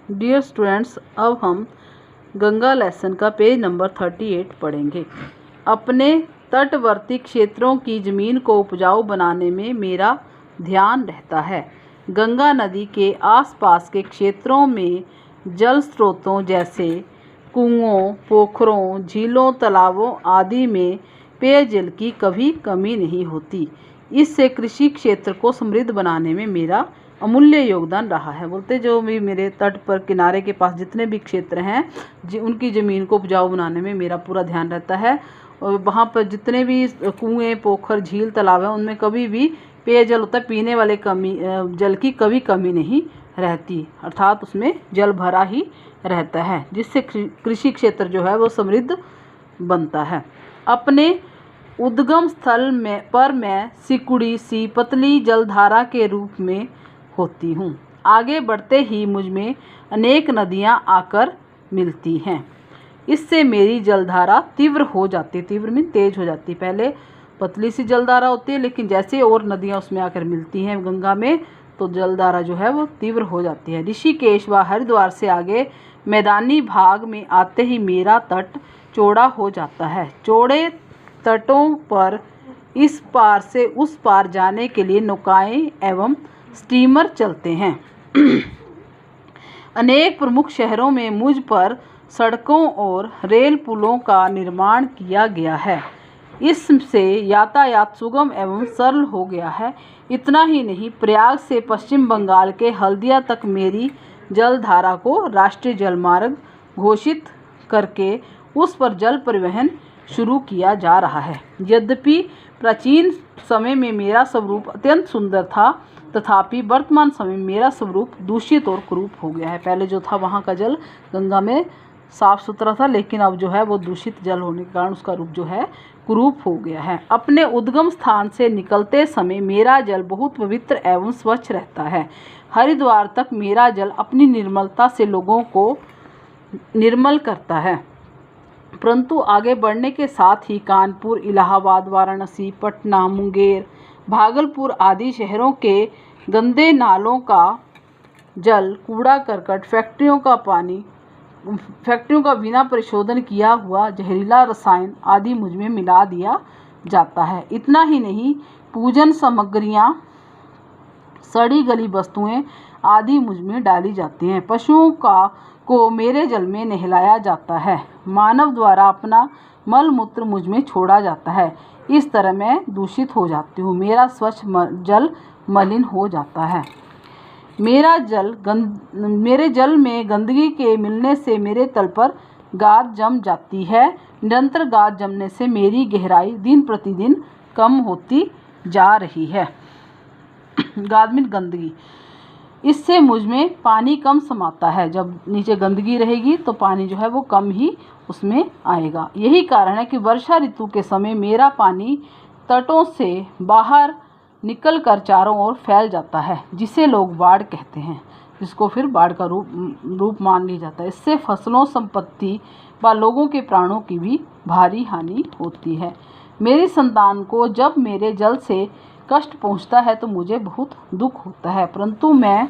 Dear students, अब हम Ganga lesson का पेज नंबर 38 पढ़ेंगे। अपने तटवर्ती क्षेत्रों की ज़मीन को उपजाऊ बनाने में मेरा ध्यान रहता है। गंगा नदी के आसपास के क्षेत्रों में जल स्रोतों जैसे कुओं, पोखरों, झीलों, तालाबों आदि में पेयजल की कभी कमी नहीं होती। इससे कृषि क्षेत्र को समृद्ध बनाने में मेरा अमूल्य योगदान रहा है। बोलते जो भी मेरे तट पर किनारे के पास जितने भी क्षेत्र हैं उनकी ज़मीन को उपजाऊ बनाने में मेरा पूरा ध्यान रहता है। और वहाँ पर जितने भी कुएँ, पोखर, झील, तालाब हैं उनमें कभी भी पेयजल होता है, पीने वाले जल की कभी कमी नहीं रहती, अर्थात उसमें जल भरा ही रहता है, जिससे कृषि क्षेत्र जो है वो समृद्ध बनता है। अपने उद्गम स्थल पर मैं सिकुड़ी सी पतली जलधारा के रूप में होती हूँ। आगे बढ़ते ही मुझ में अनेक नदियाँ आकर मिलती हैं। इससे मेरी जलधारा तीव्र हो जाती, तीव्र मीन तेज हो जाती। पहले पतली सी जलधारा होती है, लेकिन जैसे और नदियाँ उसमें आकर मिलती हैं गंगा में, तो जलधारा जो है वो तीव्र हो जाती है। ऋषिकेश व हरिद्वार से आगे मैदानी भाग में आते ही मेरा तट चौड़ा हो जाता है। चौड़े तटों पर इस पार से उस पार जाने के लिए नौकाएं एवं स्टीमर चलते हैं। अनेक प्रमुख शहरों में मुझ पर सड़कों और रेल पुलों का निर्माण किया गया है। इससे यातायात सुगम एवं सरल हो गया है। इतना ही नहीं, प्रयाग से पश्चिम बंगाल के हल्दिया तक मेरी जलधारा को राष्ट्रीय जलमार्ग घोषित करके उस पर जल परिवहन शुरू किया जा रहा है। यद्यपि प्राचीन समय में मेरा स्वरूप अत्यंत सुंदर था, तथापि वर्तमान समय में मेरा स्वरूप दूषित और कुरूप हो गया है। पहले जो था वहाँ का जल गंगा में साफ सुथरा था, लेकिन अब जो है वो दूषित जल होने के कारण उसका रूप जो है कुरूप हो गया है। अपने उद्गम स्थान से निकलते समय मेरा जल बहुत पवित्र एवं स्वच्छ रहता है। हरिद्वार तक मेरा जल अपनी निर्मलता से लोगों को निर्मल करता है, परंतु आगे बढ़ने के साथ ही कानपुर, इलाहाबाद, वाराणसी, पटना, मुंगेर, भागलपुर आदि शहरों के गंदे नालों का जल, कूड़ा करकट, फैक्ट्रियों का बिना परिशोधन किया हुआ जहरीला रसायन आदि मुझ में मिला दिया जाता है। इतना ही नहीं, पूजन सामग्रियाँ, सड़ी गली वस्तुएं आदि मुझ में डाली जाती हैं। पशुओं को मेरे जल में नहलाया जाता है। मानव द्वारा अपना मल मूत्र मुझ में छोड़ा जाता है। इस तरह मैं दूषित हो जाती हूँ। मेरा स्वच्छ जल मलिन हो जाता है। मेरे जल में गंदगी के मिलने से मेरे तल पर गाद जम जाती है। निरंतर गाद जमने से मेरी गहराई दिन प्रतिदिन कम होती जा रही है। गाद में गंदगी, इससे मुझ में पानी कम समाता है। जब नीचे गंदगी रहेगी तो पानी जो है वो कम ही उसमें आएगा। यही कारण है कि वर्षा ऋतु के समय मेरा पानी तटों से बाहर निकलकर चारों ओर फैल जाता है, जिसे लोग बाढ़ कहते हैं, जिसको फिर बाढ़ का रूप मान लिया जाता है। इससे फसलों, संपत्ति व लोगों के प्राणों की भी भारी हानि होती है। मेरी संतान को जब मेरे जल से कष्ट पहुंचता है तो मुझे बहुत दुख होता है, परंतु मैं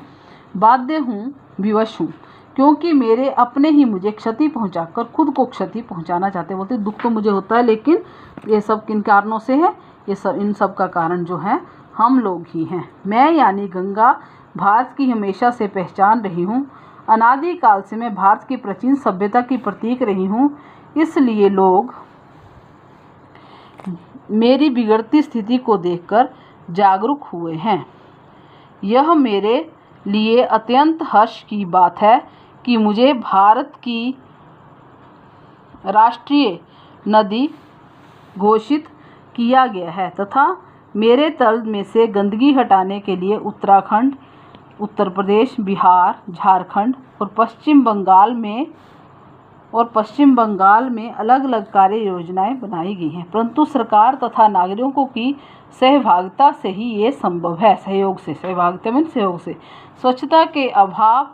बाध्य हूँ, विवश हूँ, क्योंकि मेरे अपने ही मुझे क्षति पहुंचाकर खुद को क्षति पहुंचाना चाहते। बोलते दुख तो मुझे होता है, लेकिन ये सब किन कारणों से है? इन सब का कारण जो है हम लोग ही हैं। मैं यानी गंगा भारत की हमेशा से पहचान रही हूँ। अनादिकाल से मैं भारत की प्राचीन सभ्यता की प्रतीक रही हूँ। इसलिए लोग मेरी बिगड़ती स्थिति को देखकर जागरूक हुए हैं। यह मेरे लिए अत्यंत हर्ष की बात है कि मुझे भारत की राष्ट्रीय नदी घोषित किया गया है तथा मेरे तल में से गंदगी हटाने के लिए उत्तराखंड, उत्तर प्रदेश, बिहार, झारखंड और पश्चिम बंगाल में अलग अलग कार्य योजनाएं बनाई गई हैं, परंतु सरकार तथा नागरिकों की सहभागिता से ही ये संभव है। सहयोग से स्वच्छता के अभाव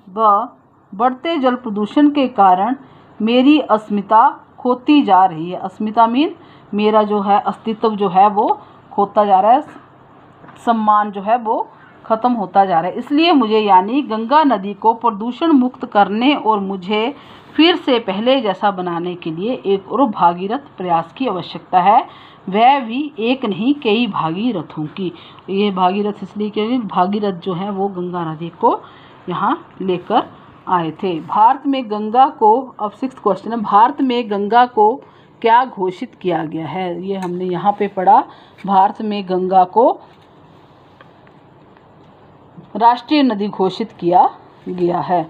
व बढ़ते जल प्रदूषण के कारण मेरी अस्मिता खोती जा रही है। अस्मिता मीन मेरा जो है अस्तित्व जो है वो खोता जा रहा है, सम्मान जो है वो ख़त्म होता जा रहा है। इसलिए मुझे यानी गंगा नदी को प्रदूषण मुक्त करने और मुझे फिर से पहले जैसा बनाने के लिए एक और भागीरथ प्रयास की आवश्यकता है, वह भी एक नहीं कई भागीरथों की। ये भागीरथ इसलिए क्योंकि भागीरथ जो है वो गंगा नदी को यहाँ लेकर आए थे। भारत में गंगा को, अब 6th क्वेश्चन है, भारत में गंगा को क्या घोषित किया गया है? ये हमने यहाँ पे पढ़ा, भारत में गंगा को राष्ट्रीय नदी घोषित किया गया है।